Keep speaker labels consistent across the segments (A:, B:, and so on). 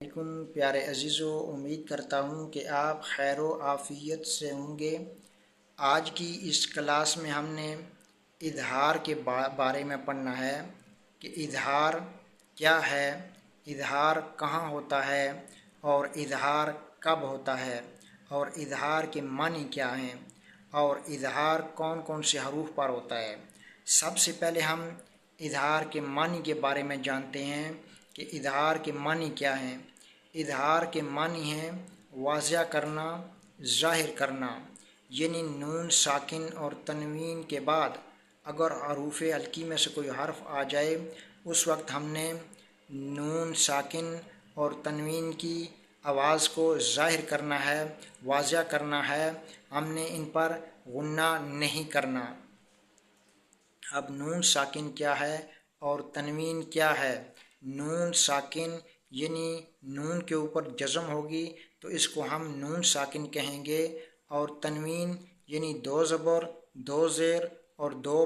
A: वालेकुम प्यारे अजीज़ों, उम्मीद करता हूँ कि आप खैर व आफ़ियत से होंगे। आज की इस क्लास में हमने इजहार के बारे में पढ़ना है कि इजहार क्या है, इजहार कहाँ होता है और इजहार कब होता है और इजहार के मानी क्या हैं और इजहार कौन कौन से हरूफ पर होता है। सबसे पहले हम इजहार के मानी के बारे में जानते हैं कि इजहार के मानी क्या हैं। इजहार के मानी हैं वाज़िया करना, ज़ाहिर करना, यानी नून साकिन और तनवीन के बाद अगर हरूफ हल्की में से कोई हर्फ आ जाए उस वक्त हमने नून साकिन और तनवीन की आवाज़ को ज़ाहिर करना है, वाज़िया करना है। हमने इन पर गुन्ना नहीं करना। अब नून साकिन क्या है और तनवीन क्या है। नून साकिन यानी नून के ऊपर जज़म होगी तो इसको हम नून साकिन कहेंगे और तनवीन यानी दो ज़बर, दो ज़ेर और दो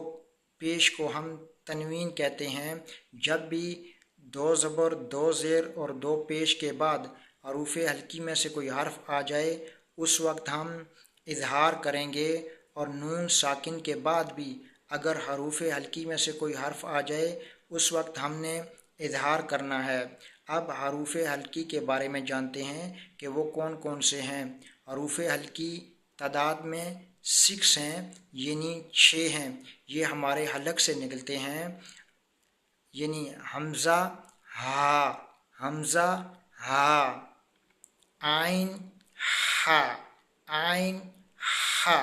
A: पेश को हम तनवीन कहते हैं। जब भी दो ज़बर, दो ज़ेर और दो पेश के बाद हरूफ हल्की में से कोई हर्फ आ जाए उस वक्त हम इजहार करेंगे और नून साकिन के बाद भी अगर हरूफ हल्की में से कोई हर्फ आ जाए उस वक्त हमने इजहार करना है। अब हरूफ हल्की के बारे में जानते हैं कि वो कौन कौन से हैं। हरूफ हल्की तादाद में 6 हैं, यानी 6 हैं। ये हमारे हलक से निकलते हैं, यानी हमज़ा हा, हमज़ा हा, आइन हा, आइन हा,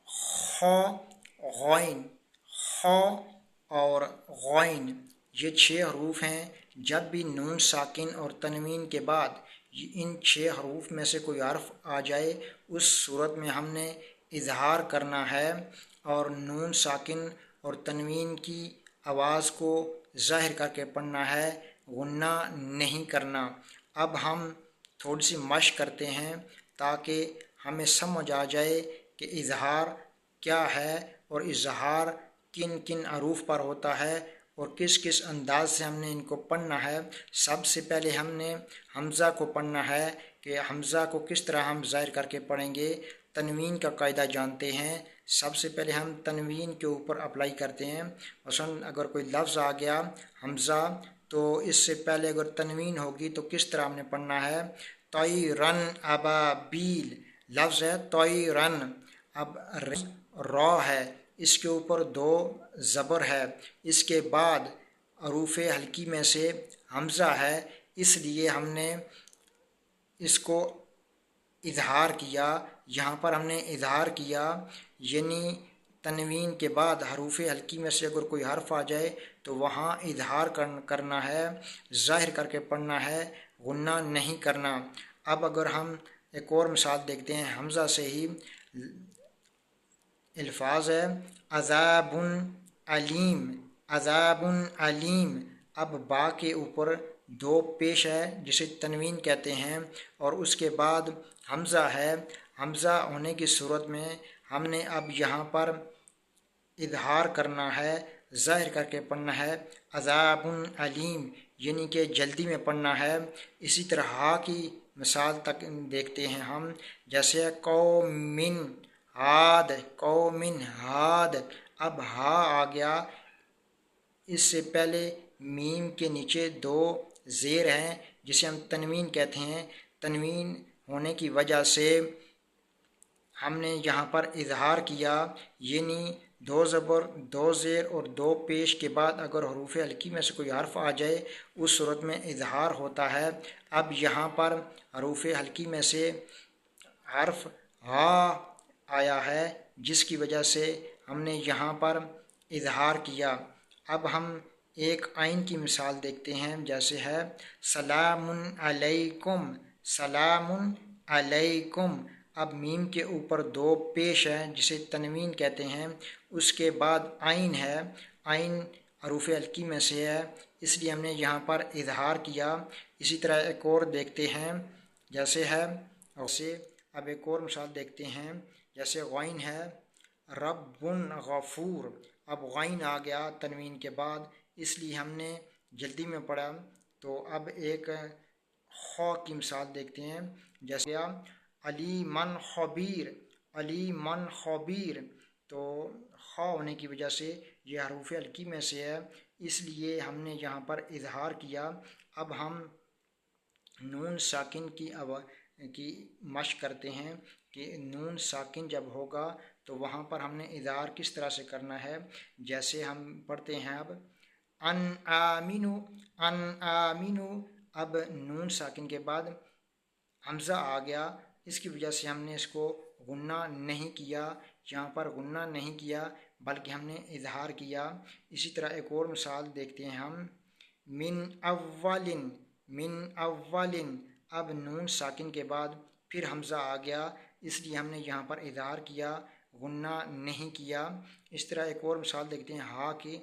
A: खौ, गौइन, खौ और गौइन। ये 6 हरूफ हैं। जब भी नून साकिन और तनवीन के बाद इन 6 हरूफ में से कोई हर्फ आ जाए उस सूरत में हमने इजहार करना है और नून साकिन और तनवीन की आवाज़ को ज़ाहिर करके पढ़ना है, गुन्ना नहीं करना। अब हम थोड़ी सी मशक करते हैं ताकि हमें समझ आ जाए कि इजहार क्या है और इजहार किन किन हरूफ पर होता है और किस किस अंदाज से हमने इनको पढ़ना है। सबसे पहले हमने हमज़ा को पढ़ना है कि हमज़ा को किस तरह हम ज़ाहिर करके पढ़ेंगे। तनवीन का कायदा जानते हैं। सबसे पहले हम तनवीन के ऊपर अप्लाई करते हैं। मसलन अगर कोई लफ्ज़ आ गया हमज़ा तो इससे पहले अगर तनवीन होगी तो किस तरह हमने पढ़ना है। तैरन अबाबील लफ्ज़ है तैरन। अब रॉ है, इसके ऊपर 2 ज़बर है, इसके बाद हरूफ हल्की में से हमज़ा है, इसलिए हमने इसको इजहार किया। यहाँ पर हमने इजहार किया यानी तनवीन के बाद हरूफ हल्की में से अगर कोई हर्फ आ जाए तो वहाँ इजहार करना है, ज़ाहिर करके पढ़ना है, गुन्ना नहीं करना। अब अगर हम एक और मिसाल देखते हैं हमज़ा से ही अल्फाज है अज़ाबुन अलीम, अज़ाबुन अलीम। अब बा के ऊपर 2 पेश है जिसे तनवीन कहते हैं और उसके बाद हमज़ा है। हमज़ा होने की सूरत में हमने अब यहाँ पर इजहार करना है, ज़ाहिर करके पढ़ना है अज़ाबुन अलीम, यानी कि जल्दी में पढ़ना है। इसी तरह हा की मिसाल तक देखते हैं हम, जैसे कौमिन हाद, कौमिन हाद। अब हा आ गया, इससे पहले मीम के नीचे 2 ज़ेर हैं जिसे हम तनवीन कहते हैं। तनवीन होने की वजह से हमने यहाँ पर इजहार किया, यानी 2 ज़बर, 2 ज़ेर और 2 पेश के बाद अगर हरूफ हल्की में से कोई हर्फ आ जाए उस सूरत में इजहार होता है। अब यहाँ पर हरूफ हल्की में से हर्फ हा आया है जिसकी वजह से हमने यहाँ पर इजहार किया। अब हम एक आइन की मिसाल देखते हैं, जैसे है सलामुन अलैकुम, सलामुन अलैकुम। अब मीम के ऊपर 2 पेश हैं जिसे तनवीन कहते हैं, उसके बाद आइन है, आइन हरूफ हल्की में से है इसलिए हमने यहाँ पर इजहार किया। इसी तरह एक और देखते हैं, जैसे है उसे अब एक और मिसाल देखते हैं, जैसे गौइन है रब्बुन गफूर। अब गौइन आ गया तनवीन के बाद, इसलिए हमने जल्दी में पढ़ा। तो अब एक خو کی مثال دیکھتے ہیں، جیسے علی من خبیر، علی من خبیر، تو خا ہونے کی وجہ سے یہ حروف الکی میں سے ہے، اس لیے ہم نے یہاں پر اظہار کیا۔ اب ہم نون ساکن کی مشق کرتے ہیں کہ نون ساکن جب ہوگا تو وہاں پر ہم نے اظہار کس طرح سے کرنا ہے۔ جیسے ہم پڑھتے ہیں اب ان آمینو، ان آمینو، اب نون ساکن کے بعد حمزہ آ گیا، اس کی وجہ سے ہم نے اس کو غنہ نہیں کیا، یہاں پر غنہ نہیں کیا بلکہ ہم نے اظہار کیا۔ اسی طرح ایک اور مثال دیکھتے ہیں ہم، من اولن، من اولن، اب نون ساکن کے بعد پھر حمزہ آ گیا، اس لیے ہم نے یہاں پر اظہار کیا، غنہ نہیں کیا۔ اس طرح ایک اور مثال دیکھتے ہیں ہا کی،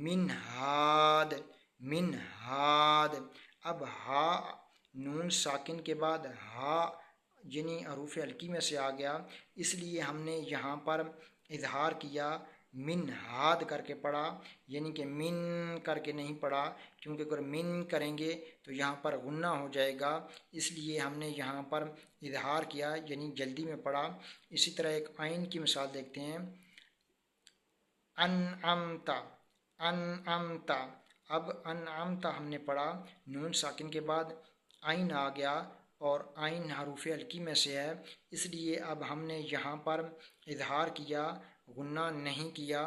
A: من ہاد، من ہاد، اب ہا نون ساکن کے بعد ہا یعنی حروف الکی میں سے آ گیا، اس لیے ہم نے یہاں پر اظہار کیا، من ہاد کر کے پڑھا، یعنی کہ من کر کے نہیں پڑھا، کیونکہ اگر من کریں گے تو یہاں پر غنہ ہو جائے گا، اس لیے ہم نے یہاں پر اظہار کیا یعنی جلدی میں پڑھا۔ اسی طرح ایک عین کی مثال دیکھتے ہیں، انعمتا، انعمتا، اب انعمتا ہم نے پڑھا، نون ساکن کے بعد عین آ گیا اور عین حروف الکی میں سے ہے، اس لیے اب ہم نے یہاں پر اظہار کیا، غنہ نہیں کیا۔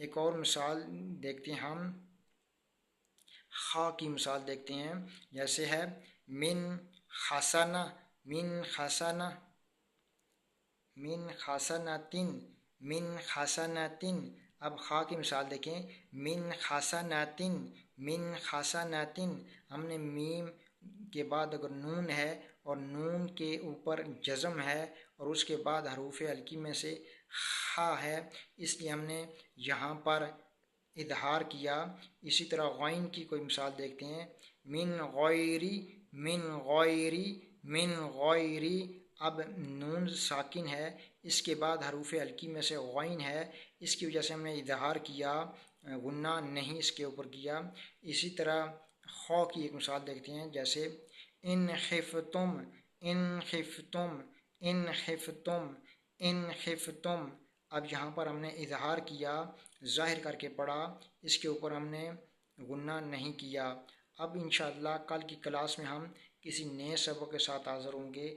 A: ایک اور مثال دیکھتے ہیں ہم، خا کی مثال دیکھتے ہیں، جیسے ہے من خسنہ، من خسنہ، من خسنتن، من خسنتن، اب خا کی مثال دیکھیں، من خسنتن، من خسنتن، ہم نے میم کے بعد اگر نون ہے اور نون کے اوپر جزم ہے اور اس کے بعد حروف الکی میں سے خا ہے، اس لیے ہم نے یہاں پر اظہار کیا۔ اسی طرح غین کی کوئی مثال دیکھتے ہیں، من غیری، من غیری، من غیری، اب نون ساکن ہے، اس کے بعد حروف الکی میں سے غین ہے، اس کی وجہ سے ہم نے اظہار کیا، غنہ نہیں اس کے اوپر کیا۔ اسی طرح خو کی ایک مثال دیکھتے ہیں، جیسے ان خفتم، ان خفتم، ان خفتم، ان خفتم، اب یہاں پر ہم نے اظہار کیا، ظاہر کر کے پڑھا، اس کے اوپر ہم نے غنہ نہیں کیا۔ اب انشاءاللہ کل کی کلاس میں ہم کسی نئے سبق کے ساتھ حاضر ہوں گے۔